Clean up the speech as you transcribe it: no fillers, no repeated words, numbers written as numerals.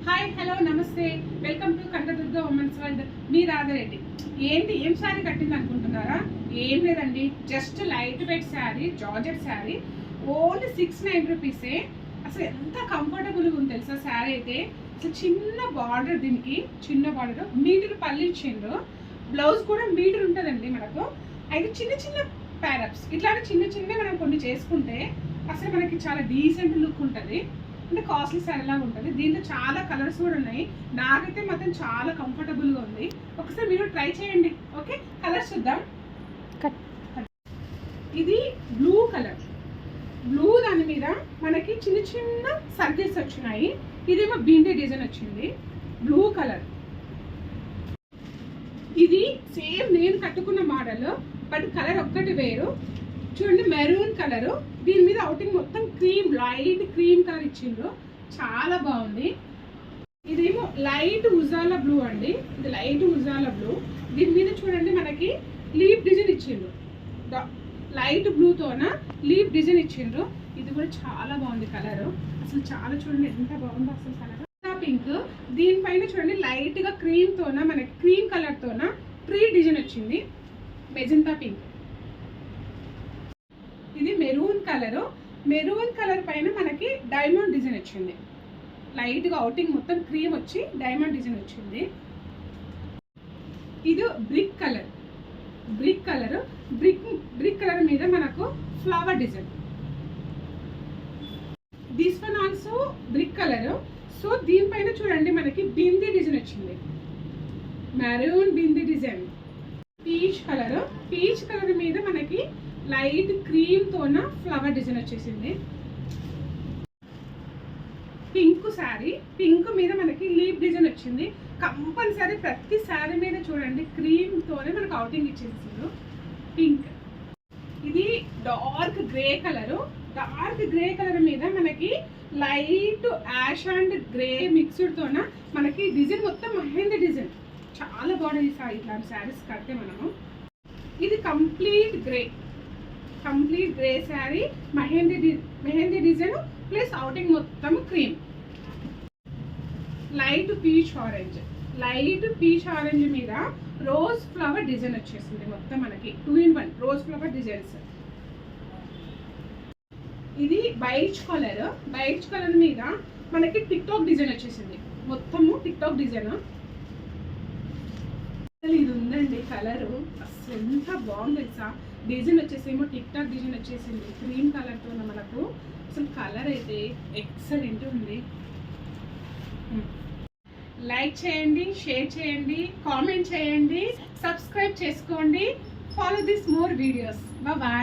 Hi hello నమస్తే welcome to Kanakadurga women's world. మీ రాధారెడ్డి. ఏంటి ఏం శారీ కట్టింది అనుకుంటున్నారా? ఏం లేదండి, just light weight sari, georgette sari, only 690 రూపీసే. అసలు ఎంత కంఫర్టబుల్గా ఉంది తెలుసా శారీ అయితే. అసలు చిన్న బార్డర్, దీనికి చిన్న బార్డర్, మీటర్ పళ్ళు ఇచ్చిండ్రు. బ్లౌజ్ కూడా మీటర్ ఉంటుందండి మనకు. అయితే చిన్న చిన్న ప్యారప్స్ ఇట్లాంటి చిన్న చిన్న మనం కొన్ని చేసుకుంటే అసలు మనకి చాలా డీసెంట్ లుక్ ఉంటుంది. అంటే కాస్ట్లీ శారీ లాగా ఉంటుంది. దీంట్లో చాలా కలర్స్ కూడా ఉన్నాయి. నాకైతే మాత్రం చాలా కంఫర్టబుల్గా ఉంది. ఒకసారి మీరు ట్రై చేయండి. ఓకే, కలర్స్ చూద్దాం. ఇది బ్లూ కలర్, బ్లూ దాని మీద మనకి చిన్న చిన్న సర్కిల్స్ వచ్చినాయి. ఇదేమో బిందీ డిజైన్ వచ్చింది, బ్లూ కలర్. ఇది సేమ్ నేను కట్టుకున్న మోడల్, బట్ కలర్ ఒక్కటి వేరు. చూడండి, మెరూన్ కలరు, దీని మీద అవుటింగ్ మొత్తం క్రీమ్, లైట్ క్రీమ్ కలర్ ఇచ్చిండ్రు, చాలా బాగుంది. ఇదేమో లైట్ ఉజాలా బ్లూ అండి, ఇది లైట్ ఉజాలా బ్లూ. దీని మీద చూడండి మనకి లీఫ్ డిజైన్ ఇచ్చిండ్రు, లైట్ బ్లూతోన లీఫ్ డిజైన్ ఇచ్చిండ్రు. ఇది కూడా చాలా బాగుంది కలర్. అసలు చాలా చూడండి ఎంత బాగుందో అసలు కలర్. పింక్, దీనిపైన చూడండి లైట్ గా క్రీమ్ తోన, మనకి క్రీమ్ కలర్ తోన ట్రీ డిజైన్ వచ్చింది, మెజెంటా పింక్. ఇది మెరూన్ కలరు, మెరూన్ కలర్ పైన మనకి డైమండ్ డిజైన్ వచ్చింది. లైట్ గా అవుటింగ్ మొత్తం క్రీమ్ వచ్చి డైమండ్ డిజైన్ వచ్చింది. ఇది brick colour, brick colour, brick colour మీద మనకు flower design. This one also brick colour. So దీనిపైన చూడండి మనకి బిందీ డిజైన్ వచ్చింది, maroon bindi design. Peach colour, peach colour మీద మనకి లైట్ క్రీమ్ తోన ఫ్లవర్ డిజైన్ వచ్చేసింది. పింక్ శారీ, పింక్ మీద మనకి లీఫ్ డిజైన్ వచ్చింది. కంపల్సరీ ప్రతి శారీ మీద చూడండి క్రీమ్ తోనే మనకు అవుటింగ్ ఇచ్చేసింది పింక్. ఇది dark grey colour, dark grey colour మీద మనకి light ash and grey mixed తోన మనకి డిజైన్ మొత్తం మెహందీ డిజైన్, చాలా బాగుంది ఇట్లాంటి శారీస్ కడితే మనము. ఇది complete grey, complete grey sari, mehndi design plus outing మొత్తం cream. Light peach orange, light peach orange మీద రోజ్ ఫ్లవర్ డిజైన్ వచ్చేసింది మొత్తం మనకి 2 in 1 రోజ్ ఫ్లవర్ డిజైన్స్. ఇది బైచ్ కలర్, బైచ్ కలర్ మీద మనకి టిక్ టాక్ డిజైన్ వచ్చేసింది, మొత్తము టిక్ టాక్ డిజైన్. అసలు ఇది ఉందండి కలరు, అసలు ఎంత బాగుంది తెలుసా. డిజైన్ వచ్చేసేమో టిక్ టాక్ డిజైన్ వచ్చేసింది క్రీమ్ కలర్తో మనకు. అసలు కలర్ అయితే ఎక్సలెంట్ ఉంది. లైక్ చేయండి, షేర్ చేయండి, కామెంట్ చేయండి, సబ్స్క్రైబ్ చేసుకోండి. Follow this more videos. Bye.